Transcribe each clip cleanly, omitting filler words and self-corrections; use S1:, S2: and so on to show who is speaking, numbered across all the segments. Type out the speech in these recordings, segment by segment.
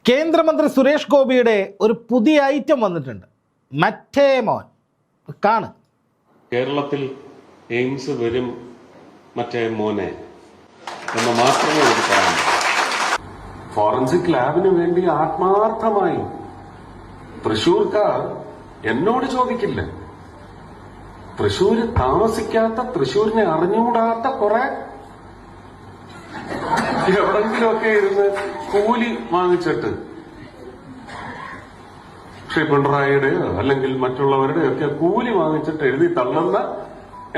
S1: കേന്ദ്രമന്ത്രി സുരേഷ് ഗോപിയുടെ ഒരു പുതിയ ഐറ്റം വന്നിട്ടുണ്ട്. മറ്റേ മോൻ കാണ്.
S2: കേരളത്തിൽ എയിംസ് വരും മറ്റേ മോനെ എന്ന് മാത്രമേ എനിക്ക് പറയാൻ. ഫോറൻസിക് ലാബിന് വേണ്ടി ആത്മാർത്ഥമായി തൃശൂർക്കാർ എന്നോട് ചോദിക്കില്ല. തൃശൂര് താമസിക്കാത്ത, തൃശൂരിനെ അറിഞ്ഞുകൂടാത്ത കുറെ എവിടെങ്കിലുമൊക്കെ ഇരുന്ന് കൂലി വാങ്ങിച്ചിട്ട് ശ്രീ പിണറായിയുടെയോ അല്ലെങ്കിൽ മറ്റുള്ളവരുടെയോ ഒക്കെ കൂലി വാങ്ങിച്ചിട്ട് എഴുതി തള്ളുന്ന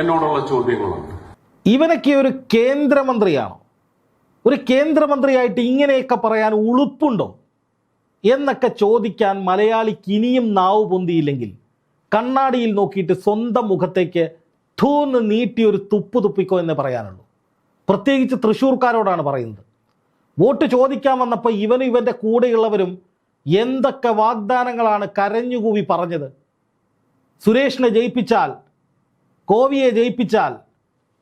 S2: എന്നോടുള്ള ചോദ്യങ്ങളുണ്ട്.
S1: ഇവനൊക്കെ ഒരു കേന്ദ്രമന്ത്രിയാണോ? ഒരു കേന്ദ്രമന്ത്രിയായിട്ട് ഇങ്ങനെയൊക്കെ പറയാൻ ഉളുപ്പുണ്ടോ എന്നൊക്കെ ചോദിക്കാൻ മലയാളിക്ക് ഇനിയും നാവ് പൊന്തിയില്ലെങ്കിൽ കണ്ണാടിയിൽ നോക്കിയിട്ട് സ്വന്തം മുഖത്തേക്ക് ധൂന്ന് നീട്ടി ഒരു തുപ്പ് തുപ്പിക്കോ എന്നേ പറയാനുള്ളൂ. പ്രത്യേകിച്ച് തൃശ്ശൂർക്കാരോടാണ് പറയുന്നത്. വോട്ട് ചോദിക്കാൻ വന്നപ്പോൾ ഇവനും ഇവൻ്റെ കൂടെയുള്ളവരും എന്തൊക്കെ വാഗ്ദാനങ്ങളാണ് കരഞ്ഞുകൂവി പറഞ്ഞത്. സുരേഷിനെ ജയിപ്പിച്ചാൽ, കോവിയെ ജയിപ്പിച്ചാൽ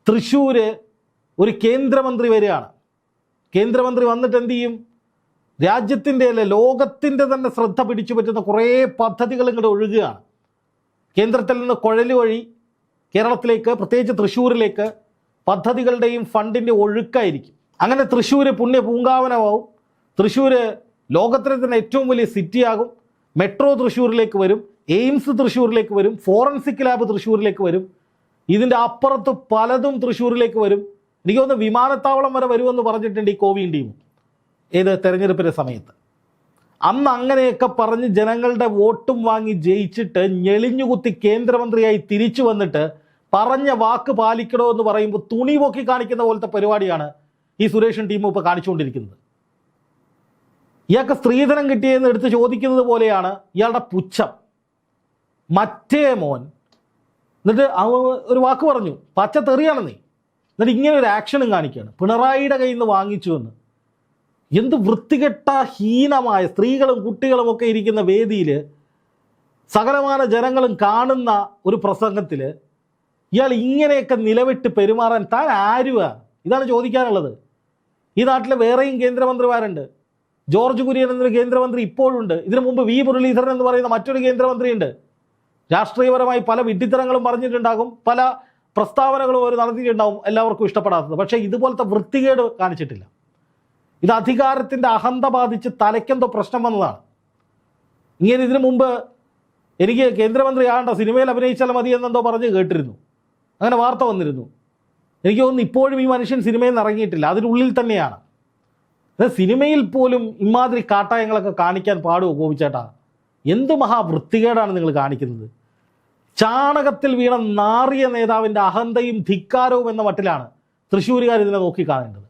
S1: തൃശ്ശൂര് ഒരു കേന്ദ്രമന്ത്രി വരികയാണ്. കേന്ദ്രമന്ത്രി വന്നിട്ട് എന്ത് ചെയ്യും? രാജ്യത്തിൻ്റെ അല്ല, ലോകത്തിൻ്റെ തന്നെ ശ്രദ്ധ പിടിച്ചു പറ്റുന്ന കുറേ പദ്ധതികൾ ഇങ്ങോട്ട് ഒഴുകുകയാണ്. കേന്ദ്രത്തിൽ നിന്ന് കുഴൽ വഴി കേരളത്തിലേക്ക്, പ്രത്യേകിച്ച് തൃശ്ശൂരിലേക്ക് പദ്ധതികളുടെയും ഫണ്ടിൻ്റെ ഒഴുക്കായിരിക്കും. അങ്ങനെ തൃശ്ശൂർ പുണ്യ പൂങ്കാവനമാവും. തൃശ്ശൂർ ലോകത്തിലെ തന്നെ ഏറ്റവും വലിയ സിറ്റിയാകും. മെട്രോ തൃശ്ശൂരിലേക്ക് വരും, എയിംസ് തൃശ്ശൂരിലേക്ക് വരും, ഫോറൻസിക് ലാബ് തൃശ്ശൂരിലേക്ക് വരും. ഇതിൻ്റെ അപ്പുറത്ത് പലതും തൃശ്ശൂരിലേക്ക് വരും. എനിക്ക് തോന്നുന്നു വിമാനത്താവളം വരെ വരുമെന്ന് പറഞ്ഞിട്ടുണ്ട് ഈ കോവിയും ടീമും ഏത് തെരഞ്ഞെടുപ്പിൻ്റെ സമയത്ത്. അന്ന് അങ്ങനെയൊക്കെ പറഞ്ഞ് ജനങ്ങളുടെ വോട്ടും വാങ്ങി ജയിച്ചിട്ട് ഞെളിഞ്ഞുകുത്തി കേന്ദ്രമന്ത്രിയായി തിരിച്ചു വന്നിട്ട് പറഞ്ഞ വാക്ക് പാലിക്കണോ എന്ന് പറയുമ്പോൾ തുണി പൊക്കി കാണിക്കുന്ന പോലത്തെ പരിപാടിയാണ് ഈ സുരേഷൻ ടീമും ഇപ്പോൾ കാണിച്ചുകൊണ്ടിരിക്കുന്നത്. ഇയാൾക്ക് സ്ത്രീധനം കിട്ടിയെന്ന് എടുത്ത് ചോദിക്കുന്നത് പോലെയാണ് ഇയാളുടെ പുച്ഛം. മറ്റേ മോൻ എന്നിട്ട് ഒരു വാക്ക് പറഞ്ഞു, പച്ച തെറിയാണ് നീ, എന്നിട്ട് ഇങ്ങനെ ഒരു ആക്ഷനും കാണിക്കുകയാണ്. പിണറായിയുടെ കയ്യിൽ നിന്ന് വാങ്ങിച്ചു എന്ന്. എന്ത് വൃത്തികെട്ട ഹീനമായ, സ്ത്രീകളും കുട്ടികളും ഒക്കെ ഇരിക്കുന്ന വേദിയിൽ സകലമാന ജനങ്ങളും കാണുന്ന ഒരു പ്രസംഗത്തിൽ ഇയാൾ ഇങ്ങനെയൊക്കെ നിലവിട്ട് പെരുമാറാൻ താൻ ആരുവാ? ഇതാണ് ചോദിക്കാനുള്ളത്. ഈ നാട്ടിൽ വേറെയും കേന്ദ്രമന്ത്രിമാരുണ്ട്. ജോർജ് കുര്യൻ എന്നൊരു കേന്ദ്രമന്ത്രി ഇപ്പോഴുണ്ട്. ഇതിനു മുമ്പ് വി മുരളീധരൻ എന്ന് പറയുന്ന മറ്റൊരു കേന്ദ്രമന്ത്രിയുണ്ട്. രാഷ്ട്രീയപരമായി പല വിഡ്ഢിത്തരങ്ങളും പറഞ്ഞിട്ടുണ്ടാകും, പല പ്രസ്താവനകളും അവർ നടത്തിയിട്ടുണ്ടാവും, എല്ലാവർക്കും ഇഷ്ടപ്പെടാത്തത്. പക്ഷേ ഇതുപോലത്തെ വൃത്തികേട് കാണിച്ചിട്ടില്ല. ഇത് അധികാരത്തിൻ്റെ അഹന്ത ബാധിച്ച് തലയ്ക്കെന്തോ പ്രശ്നം വന്നതാണ്. ഇങ്ങനെ ഇതിനു മുമ്പ് എനിക്ക് കേന്ദ്രമന്ത്രി ആകണ്ട, സിനിമയിൽ അഭിനയിച്ചാൽ മതി എന്നെന്തോ പറഞ്ഞ് കേട്ടിരുന്നു. അങ്ങനെ വാർത്ത വന്നിരുന്നു. എനിക്ക് തോന്നുന്നു ഇപ്പോഴും ഈ മനുഷ്യൻ സിനിമയിൽ നിന്ന് ഇറങ്ങിയിട്ടില്ല, അതിനുള്ളിൽ തന്നെയാണ്. സിനിമയിൽ പോലും ഇമാതിരി കാട്ടായങ്ങളൊക്കെ കാണിക്കാൻ പാടുമോ ഗോപിച്ചേട്ടാ? എന്ത് മഹാവൃത്തികേടാണ് നിങ്ങൾ കാണിക്കുന്നത്? ചാണകത്തിൽ വീണ നാറിയ നേതാവിൻ്റെ അഹന്തയും ധിക്കാരവും എന്ന മട്ടിലാണ് തൃശ്ശൂരുകാർ ഇതിനെ നോക്കിക്കാണേണ്ടത്.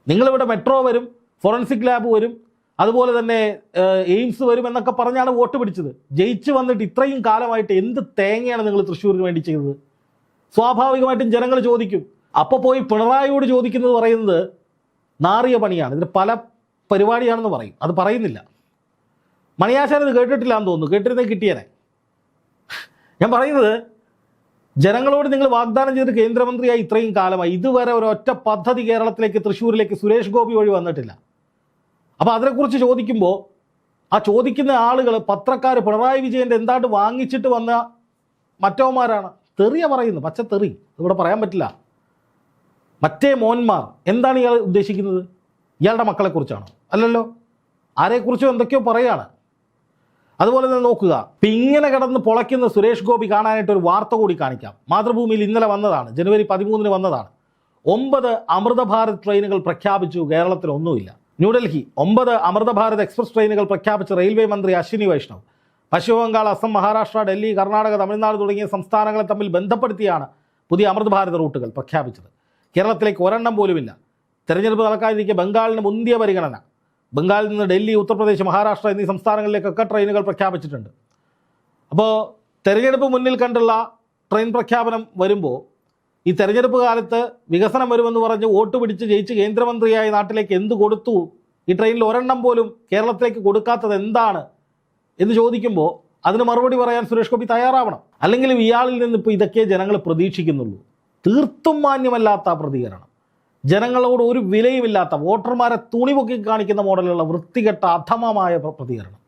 S1: നിങ്ങളിവിടെ മെട്രോ വരും, ഫോറൻസിക് ലാബ് വരും, അതുപോലെ തന്നെ എയിംസ് വരും എന്നൊക്കെ പറഞ്ഞാണ് വോട്ട് പിടിച്ചത്. ജയിച്ചു വന്നിട്ട് ഇത്രയും കാലമായിട്ട് എന്ത് തേങ്ങയാണ് നിങ്ങൾ തൃശ്ശൂരിന് വേണ്ടി ചെയ്തത്? സ്വാഭാവികമായിട്ടും ജനങ്ങൾ ചോദിക്കും. അപ്പോൾ പോയി പിണറായിയോട് ചോദിക്കുന്നത് പറയുന്നത് നാറിയ പണിയാണ്, ഇതിന് പല പരിപാടിയാണെന്ന് പറയും. അത് പറയുന്നില്ല. മണിയാശാൻ ഇത് കേട്ടിട്ടില്ല എന്ന് തോന്നുന്നു. കേട്ടിരുന്നേ കിട്ടിയേനെ. ഞാൻ പറയുന്നത്, ജനങ്ങളോട് നിങ്ങൾ വാഗ്ദാനം ചെയ്ത് കേന്ദ്രമന്ത്രിയായി ഇത്രയും കാലമായി ഇതുവരെ ഒരൊറ്റ പദ്ധതി കേരളത്തിലേക്ക്, തൃശ്ശൂരിലേക്ക് സുരേഷ് ഗോപി വഴി വന്നിട്ടില്ല. അപ്പോൾ അതിനെക്കുറിച്ച് ചോദിക്കുമ്പോൾ ആ ചോദിക്കുന്ന ആളുകൾ, പത്രക്കാർ, പിണറായി വിജയൻ്റെ എന്താണ്ട് വാങ്ങിച്ചിട്ട് വന്ന മറ്റോമാരാണ്. തെറിയ പറയുന്നു, പച്ച തെറി. ഇവിടെ പറയാൻ പറ്റില്ല. മറ്റേ മോന്മാർ എന്താണ് ഇയാൾ ഉദ്ദേശിക്കുന്നത്? ഇയാളുടെ മക്കളെക്കുറിച്ചാണോ? അല്ലല്ലോ, ആരെക്കുറിച്ചോ എന്തൊക്കെയോ പറയുകയാണ്. അതുപോലെ തന്നെ നോക്കുക, ഇപ്പം ഇങ്ങനെ കിടന്ന് പൊളയ്ക്കുന്ന സുരേഷ് ഗോപി കാണാനായിട്ട് ഒരു വാർത്ത കൂടി കാണിക്കാം. മാതൃഭൂമിയിൽ ഇന്നലെ വന്നതാണ്, ജനുവരി 13 വന്നതാണ്. 9 അമൃതഭാരത് ട്രെയിനുകൾ പ്രഖ്യാപിച്ചു, കേരളത്തിൽ ഒന്നുമില്ല. ന്യൂഡൽഹി 9 അമൃതഭാരത് എക്സ്പ്രസ് ട്രെയിനുകൾ പ്രഖ്യാപിച്ച റെയിൽവേ മന്ത്രി അശ്വിനി വൈഷ്ണവ്. പശ്ചിമബംഗാൾ, അസം, മഹാരാഷ്ട്ര, ഡൽഹി, കർണാടക, തമിഴ്നാട് തുടങ്ങിയ സംസ്ഥാനങ്ങളെ തമ്മിൽ ബന്ധപ്പെടുത്തിയാണ് പുതിയ അമൃതഭാരത് റൂട്ടുകൾ പ്രഖ്യാപിച്ചത്. കേരളത്തിലേക്ക് ഒരെണ്ണം പോലുമില്ല. തെരഞ്ഞെടുപ്പ് നടക്കാതിരിക്കെ ബംഗാളിന് മുന്തിയ പരിഗണന. ബംഗാളിൽ നിന്ന് ഡൽഹി, ഉത്തർപ്രദേശ്, മഹാരാഷ്ട്ര എന്നീ സംസ്ഥാനങ്ങളിലേക്കൊക്കെ ട്രെയിനുകൾ പ്രഖ്യാപിച്ചിട്ടുണ്ട്. അപ്പോൾ തെരഞ്ഞെടുപ്പ് മുന്നിൽ കണ്ടുള്ള ട്രെയിൻ പ്രഖ്യാപനം വരുമ്പോൾ ഈ തെരഞ്ഞെടുപ്പ് കാലത്ത് വികസനം വരുമെന്ന് പറഞ്ഞ് വോട്ട് പിടിച്ച് ജയിച്ച് കേന്ദ്രമന്ത്രിയായ നാട്ടിലേക്ക് എന്ത് കൊടുത്തു? ഈ ട്രെയിനിൽ ഒരെണ്ണം പോലും കേരളത്തിലേക്ക് കൊടുക്കാത്തത് എന്താണ് എന്ന് ചോദിക്കുമ്പോൾ അതിന് മറുപടി പറയാൻ സുരേഷ് ഗോപി തയ്യാറാവണം. അല്ലെങ്കിലും ഇയാളിൽ നിന്ന് ഇപ്പോൾ ഇതൊക്കെ ജനങ്ങൾ പ്രതീക്ഷിക്കുന്നുള്ളൂ. തീർത്തും മാന്യമല്ലാത്ത പ്രതികരണം. ജനങ്ങളോട് ഒരു വിലയുമില്ലാത്ത, വോട്ടർമാരെ തുണി പൊക്കി കാണിക്കുന്ന മോഡലുള്ള വൃത്തികെട്ട അധമമായ പ്രതികരണം.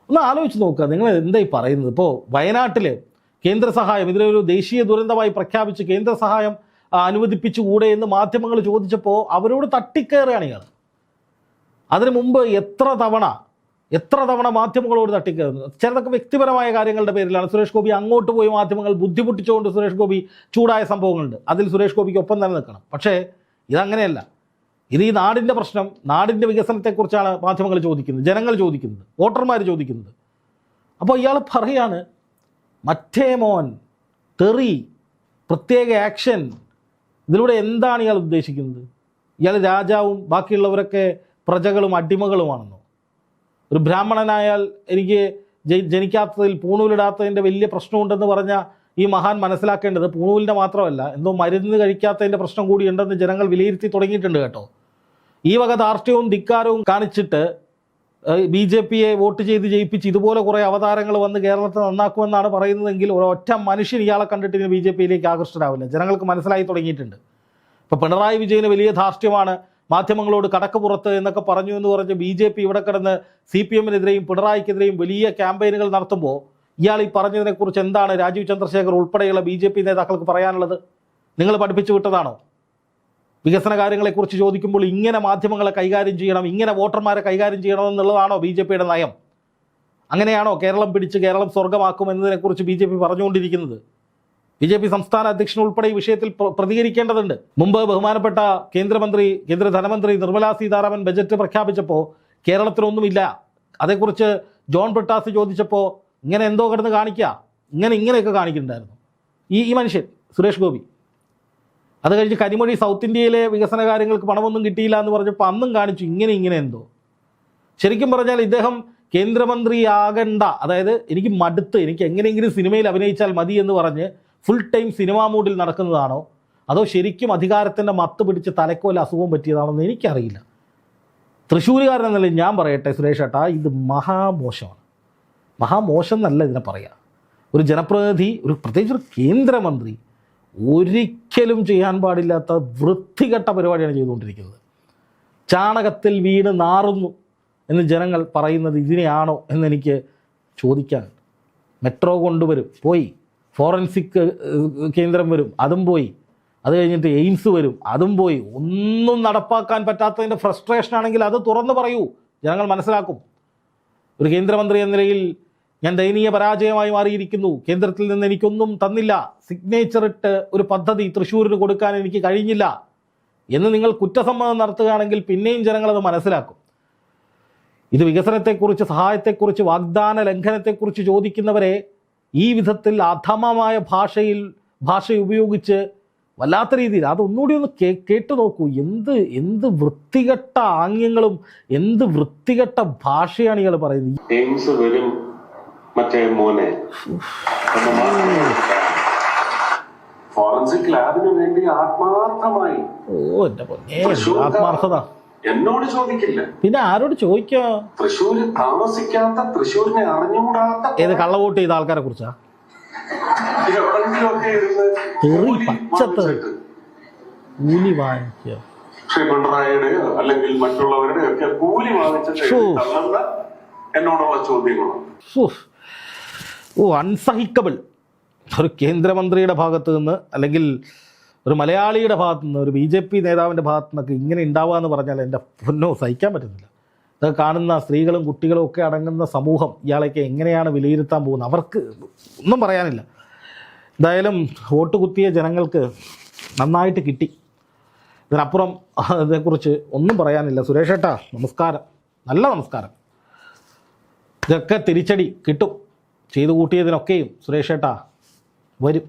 S1: ഒന്ന് ആലോചിച്ച് നോക്കുക, നിങ്ങൾ എന്തായി പറയുന്നത്? ഇപ്പോൾ വയനാട്ടിൽ കേന്ദ്ര സഹായം, ഇതിലൊരു ദേശീയ ദുരന്തമായി പ്രഖ്യാപിച്ച് കേന്ദ്ര സഹായം അനുവദിപ്പിച്ചുകൂടെ എന്ന് മാധ്യമങ്ങൾ ചോദിച്ചപ്പോൾ അവരോട് തട്ടിക്കയറുകയാണ് ഇയാൾ. അതിനു മുമ്പ് എത്ര തവണ മാധ്യമങ്ങളോട് തട്ടിക്കയറുന്നത്? ചിലതൊക്കെ വ്യക്തിപരമായ കാര്യങ്ങളുടെ പേരിലാണ്. സുരേഷ് ഗോപി അങ്ങോട്ട് പോയി മാധ്യമങ്ങൾ ബുദ്ധിമുട്ടിച്ചുകൊണ്ട് സുരേഷ് ഗോപി ചൂടായ സംഭവങ്ങളുണ്ട്. അതിൽ സുരേഷ് ഗോപിക്ക് ഒപ്പം തന്നെ നിൽക്കണം. പക്ഷേ ഇതങ്ങനെയല്ല. ഇത് ഈ നാടിൻ്റെ പ്രശ്നം, നാടിൻ്റെ വികസനത്തെക്കുറിച്ചാണ് മാധ്യമങ്ങൾ ചോദിക്കുന്നത്, ജനങ്ങൾ ചോദിക്കുന്നത്, വോട്ടർമാർ ചോദിക്കുന്നത്. അപ്പോൾ ഇയാൾ പറയാണ് മറ്റേ മോൻ, തെറി, പ്രത്യേക ആക്ഷൻ. ഇതിലൂടെ എന്താണ് ഇയാൾ ഉദ്ദേശിക്കുന്നത്? ഇയാൾ രാജാവും ബാക്കിയുള്ളവരൊക്കെ പ്രജകളും അടിമകളുമാണെന്നോ? ഒരു ബ്രാഹ്മണനായാൽ എനിക്ക് ജനിക്കാത്തതിൽ പൂണൂലിടാത്തതിൻ്റെ വലിയ പ്രശ്നമുണ്ടെന്ന് പറഞ്ഞ ഈ മഹാൻ മനസ്സിലാക്കേണ്ടത് പൂണൂലിൻ്റെ മാത്രമല്ല, എന്തോ മരുന്ന് കഴിക്കാത്തതിൻ്റെ പ്രശ്നം കൂടിയുണ്ടെന്ന് ജനങ്ങൾ വിലയിരുത്തി തുടങ്ങിയിട്ടുണ്ട് കേട്ടോ. ഈ വക ധാർഷ്ട്യവും ധിക്കാരവും കാണിച്ചിട്ട് BJPയെ വോട്ട് ചെയ്ത് ജയിപ്പിച്ച് ഇതുപോലെ കുറേ അവതാരങ്ങൾ വന്ന് കേരളത്തെ നന്നാക്കുമെന്നാണ് പറയുന്നതെങ്കിൽ ഒരൊറ്റ മനുഷ്യൻ ഇയാളെ കണ്ടിട്ട് ഇതിന് BJPയിലേക്ക് ആകൃഷ്ടരാവില്ല. ജനങ്ങൾക്ക് മനസ്സിലായി തുടങ്ങിയിട്ടുണ്ട്. ഇപ്പോൾ പിണറായി വിജയന് വലിയ ധാർഷ്ട്യമാണ്, മാധ്യമങ്ങളോട് കടക്ക് പുറത്ത് എന്നൊക്കെ പറഞ്ഞു എന്ന് പറഞ്ഞ് BJP ഇവിടെ കിടന്ന് CPMനെതിരെയും പിണറായിക്കെതിരെയും വലിയ ക്യാമ്പയിനുകൾ നടത്തുമ്പോൾ ഇയാൾ ഈ പറഞ്ഞതിനെക്കുറിച്ച് എന്താണ് രാജീവ് ചന്ദ്രശേഖർ ഉൾപ്പെടെയുള്ള BJP നേതാക്കൾക്ക് പറയാനുള്ളത്? നിങ്ങൾ പഠിപ്പിച്ചു വിട്ടതാണോ? വികസന കാര്യങ്ങളെക്കുറിച്ച് ചോദിക്കുമ്പോൾ ഇങ്ങനെ മാധ്യമങ്ങളെ കൈകാര്യം ചെയ്യണം, ഇങ്ങനെ വോട്ടർമാരെ കൈകാര്യം ചെയ്യണം എന്നുള്ളതാണോ BJPയുടെ നയം? അങ്ങനെയാണോ കേരളം പിടിച്ച് കേരളം സ്വർഗമാക്കും എന്നതിനെക്കുറിച്ച് BJP പറഞ്ഞുകൊണ്ടിരിക്കുന്നത്? BJP സംസ്ഥാന അധ്യക്ഷൻ ഉൾപ്പെടെ ഈ വിഷയത്തിൽ പ്രതികരിക്കേണ്ടതുണ്ട്. മുമ്പ് ബഹുമാനപ്പെട്ട കേന്ദ്ര ധനമന്ത്രി നിർമ്മലാ സീതാരാമൻ ബജറ്റ് പ്രഖ്യാപിച്ചപ്പോൾ കേരളത്തിലൊന്നുമില്ല. അതേക്കുറിച്ച് ജോൺ ബ്രിട്ടാസ് ചോദിച്ചപ്പോൾ ഇങ്ങനെ എന്തോ കിടന്ന് കാണിക്കുക, ഇങ്ങനെയൊക്കെ കാണിക്കുന്നുണ്ടായിരുന്നു ഈ മനുഷ്യൻ സുരേഷ് ഗോപി. അത് കഴിഞ്ഞ് കരിമൊഴി സൗത്ത് ഇന്ത്യയിലെ വികസന കാര്യങ്ങൾക്ക് പണമൊന്നും കിട്ടിയില്ല എന്ന് പറഞ്ഞപ്പോൾ അന്നും കാണിച്ചു ഇങ്ങനെ എന്തോ. ശരിക്കും പറഞ്ഞാൽ ഇദ്ദേഹം കേന്ദ്രമന്ത്രിയാകണ്ട, അതായത് എനിക്ക് മടുത്ത്, എനിക്ക് എങ്ങനെയെങ്കിലും സിനിമയിൽ അഭിനയിച്ചാൽ മതി എന്ന് പറഞ്ഞ് ഫുൾ ടൈം സിനിമാ മൂഡിൽ നടക്കുന്നതാണോ അതോ ശരിക്കും അധികാരത്തിൻ്റെ മത്ത് പിടിച്ച് തലക്കോല അസുഖം പറ്റിയതാണോ എന്ന് എനിക്കറിയില്ല. തൃശ്ശൂരുകാരൻ എന്നല്ല ഞാൻ പറയട്ടെ സുരേഷ് ഏട്ടാ, ഇത് മഹാമോശമാണ്. മഹാമോശം എന്നല്ല ഇതിനെ പറയുക. ഒരു ജനപ്രതിനിധി, പ്രത്യേകിച്ച് ഒരു കേന്ദ്രമന്ത്രി ഒരിക്കലും ചെയ്യാൻ പാടില്ലാത്ത വൃത്തികെട്ട പരിപാടിയാണ് ചെയ്തുകൊണ്ടിരിക്കുന്നത്. ചാണകത്തിൽ വീണ് നാറുന്നു എന്ന് ജനങ്ങൾ പറയുന്നത് ഇതിനെയാണോ എന്നെനിക്ക് ചോദിക്കാനുണ്ട്. മെട്രോ കൊണ്ടുവരും, പോയി. ഫോറൻസിക് കേന്ദ്രം വരും, അതും പോയി. അത് കഴിഞ്ഞിട്ട് എയിംസ് വരും, അതും പോയി. ഒന്നും നടപ്പാക്കാൻ പറ്റാത്തതിൻ്റെ ഫ്രസ്ട്രേഷൻ ആണെങ്കിൽ അത് തുറന്നു പറയൂ, ജനങ്ങൾ മനസ്സിലാക്കും. ഒരു കേന്ദ്രമന്ത്രി എന്ന നിലയിൽ ഞാൻ ദയനീയ പരാജയമായി മാറിയിരിക്കുന്നു, കേന്ദ്രത്തിൽ നിന്ന് എനിക്കൊന്നും തന്നില്ല, സിഗ്നേച്ചർ ഇട്ട് ഒരു പദ്ധതി തൃശ്ശൂരിന് കൊടുക്കാൻ എനിക്ക് കഴിഞ്ഞില്ല എന്ന് നിങ്ങൾ കുറ്റസമ്മതം നടത്തുകയാണെങ്കിൽ പിന്നെയും ജനങ്ങളത് മനസ്സിലാക്കും. ഇത് വികസനത്തെക്കുറിച്ച്, സഹായത്തെക്കുറിച്ച്, വാഗ്ദാന ലംഘനത്തെക്കുറിച്ച് ചോദിക്കുന്നവരെ ഈ വിധത്തിൽ അധമമായ ഭാഷ ഉപയോഗിച്ച് വല്ലാത്ത രീതിയിൽ അതൊന്നുകൂടി ഒന്ന് കേട്ടു നോക്കൂ. എന്ത് വൃത്തികെട്ട ആംഗ്യങ്ങളും എന്ത് വൃത്തികെട്ട ഭാഷയാണ് ഇയാൾ പറയുന്നത്.
S2: എയിംസ് വരും മറ്റേ മോനെ, ഫോറൻസിക് ലാബിന് വേണ്ടി ആത്മാർത്ഥമായി.
S1: എന്റെ പൊന്നേ, ആത്മാർത്ഥത
S2: എന്നോട് ചോദിക്കില്ല,
S1: പിന്നെ ആരോട് ചോദിക്കാ?
S2: തൃശ്ശൂര് താമസിക്കാത്ത, തൃശ്ശൂരിനെ അറിഞ്ഞുകൂടാത്ത,
S1: ഏത് കള്ളവോട്ട് ചെയ്ത ആൾക്കാരെ കുറിച്ചാ? കൂലി വാങ്ങിക്കുക,
S2: ശ്രീ പിണറായിയുടെയോ അല്ലെങ്കിൽ മറ്റുള്ളവരുടെ ഒക്കെ കൂലി വാങ്ങിച്ചിട്ട് എന്നോടുള്ള ചോദ്യങ്ങളാണ്.
S1: അൺസഹിക്കബിൾ. ഒരു കേന്ദ്രമന്ത്രിയുടെ ഭാഗത്ത് നിന്ന് അല്ലെങ്കിൽ ഒരു മലയാളിയുടെ ഭാഗത്തു നിന്ന്, ഒരു BJP നേതാവിൻ്റെ ഭാഗത്തു നിന്നൊക്കെ ഇങ്ങനെ ഉണ്ടാവുക എന്ന് പറഞ്ഞാൽ എൻ്റെ പൊന്നോ സഹിക്കാൻ പറ്റുന്നില്ല. ഇതൊക്കെ കാണുന്ന സ്ത്രീകളും കുട്ടികളും ഒക്കെ അടങ്ങുന്ന സമൂഹം ഇയാളെയൊക്കെ എങ്ങനെയാണ് വിലയിരുത്താൻ പോകുന്നത്? അവർക്ക് ഒന്നും പറയാനില്ല. എന്തായാലും വോട്ട് കുത്തിയ ജനങ്ങൾക്ക് നന്നായിട്ട് കിട്ടി. ഇതിനപ്പുറം അതേക്കുറിച്ച് ഒന്നും പറയാനില്ല. സുരേഷ് ഏട്ടാ നമസ്കാരം, നല്ല നമസ്കാരം. ഇതൊക്കെ തിരിച്ചടി കിട്ടും. ചെയ്തു കൂട്ടിയതിനൊക്കെയും സുരേഷ് ഏട്ടാ വരും.